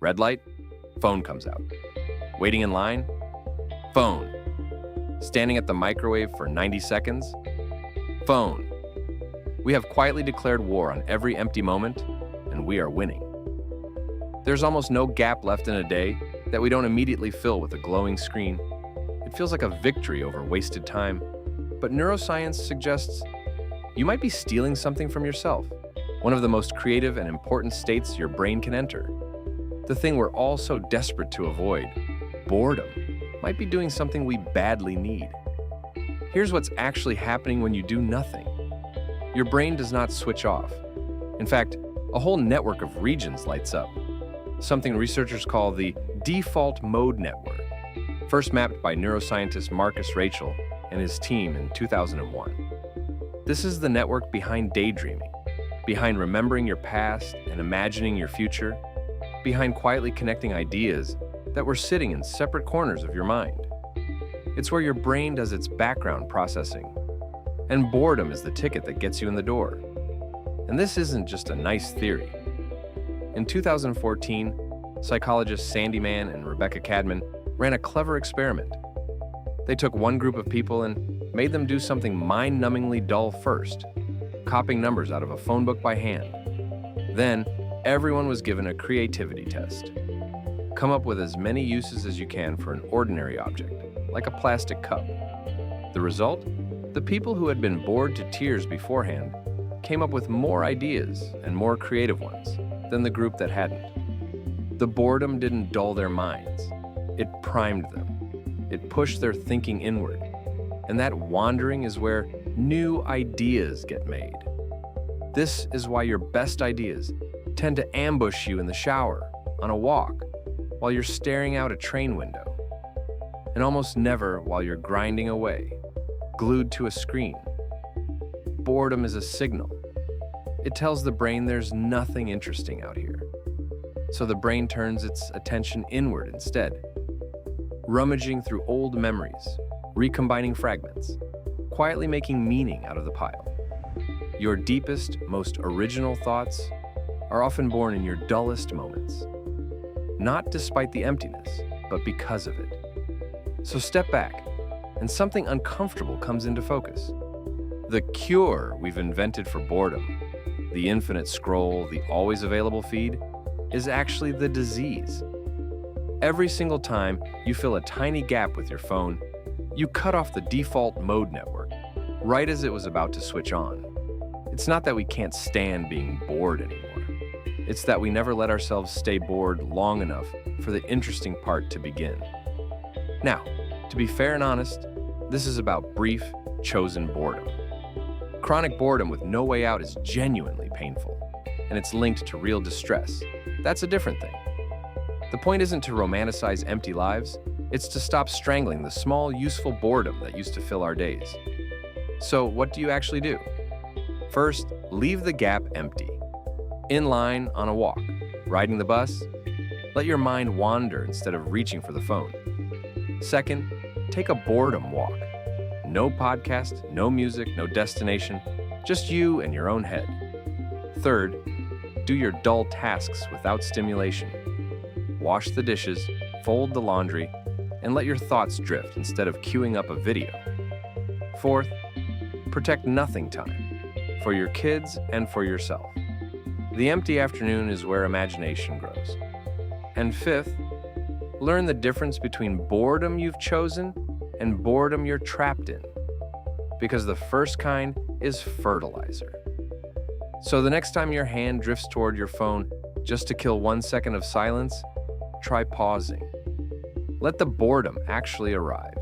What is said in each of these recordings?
Red light, phone comes out. Waiting in line, phone. Standing at the microwave for 90 seconds, phone. We have quietly declared war on every empty moment, and we are winning. There's almost no gap left in a day that we don't immediately fill with a glowing screen. It feels like a victory over wasted time, but neuroscience suggests you might be stealing something from yourself, one of the most creative and important states your brain can enter. The thing we're all so desperate to avoid, boredom, might be doing something we badly need. Here's what's actually happening when you do nothing. Your brain does not switch off. In fact, a whole network of regions lights up, something researchers call the default mode network, first mapped by neuroscientist Raichle and his team in 2001. This is the network behind daydreaming, behind remembering your past and imagining your future, behind quietly connecting ideas that were sitting in separate corners of your mind. It's where your brain does its background processing, and boredom is the ticket that gets you in the door. And this isn't just a nice theory. In 2014, psychologists Mann and Mann Cadman ran a clever experiment. They took one group of people and made them do something mind-numbingly dull first, copying numbers out of a phone book by hand. Then, everyone was given a creativity test. Come up with as many uses as you can for an ordinary object, like a plastic cup. The result? The people who had been bored to tears beforehand came up with more ideas and more creative ones than the group that hadn't. The boredom didn't dull their minds. It primed them. It pushed their thinking inward. And that wandering is where new ideas get made. This is why your best ideas tend to ambush you in the shower, on a walk, while you're staring out a train window, and almost never while you're grinding away, glued to a screen. Boredom is a signal. It tells the brain there's nothing interesting out here. So the brain turns its attention inward instead, rummaging through old memories, recombining fragments, quietly making meaning out of the pile. Your deepest, most original thoughts are often born in your dullest moments, not despite the emptiness, but because of it. So step back, and something uncomfortable comes into focus. The cure we've invented for boredom, the infinite scroll, the always available feed, is actually the disease. Every single time you fill a tiny gap with your phone, you cut off the default mode network, right as it was about to switch on. It's not that we can't stand being bored anymore. It's that we never let ourselves stay bored long enough for the interesting part to begin. Now, to be fair and honest, this is about brief, chosen boredom. Chronic boredom with no way out is genuinely painful, and it's linked to real distress. That's a different thing. The point isn't to romanticize empty lives, it's to stop strangling the small, useful boredom that used to fill our days. So what do you actually do? First, leave the gap empty. In line, on a walk, riding the bus, let your mind wander instead of reaching for the phone. Second, take a boredom walk. No podcast, no music, no destination, just you and your own head. Third, do your dull tasks without stimulation. Wash the dishes, fold the laundry, and let your thoughts drift instead of queuing up a video. Fourth, protect nothing time, for your kids and for yourself. The empty afternoon is where imagination grows. And fifth, learn the difference between boredom you've chosen and boredom you're trapped in, because the first kind is fertilizer. So the next time your hand drifts toward your phone just to kill 1 second of silence, try pausing. Let the boredom actually arrive.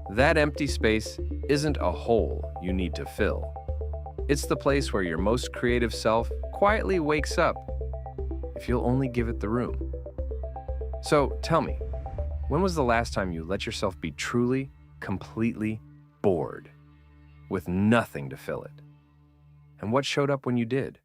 That empty space isn't a hole you need to fill. It's the place where your most creative self quietly wakes up, if you'll only give it the room. So tell me, when was the last time you let yourself be truly, completely bored, with nothing to fill it? And what showed up when you did?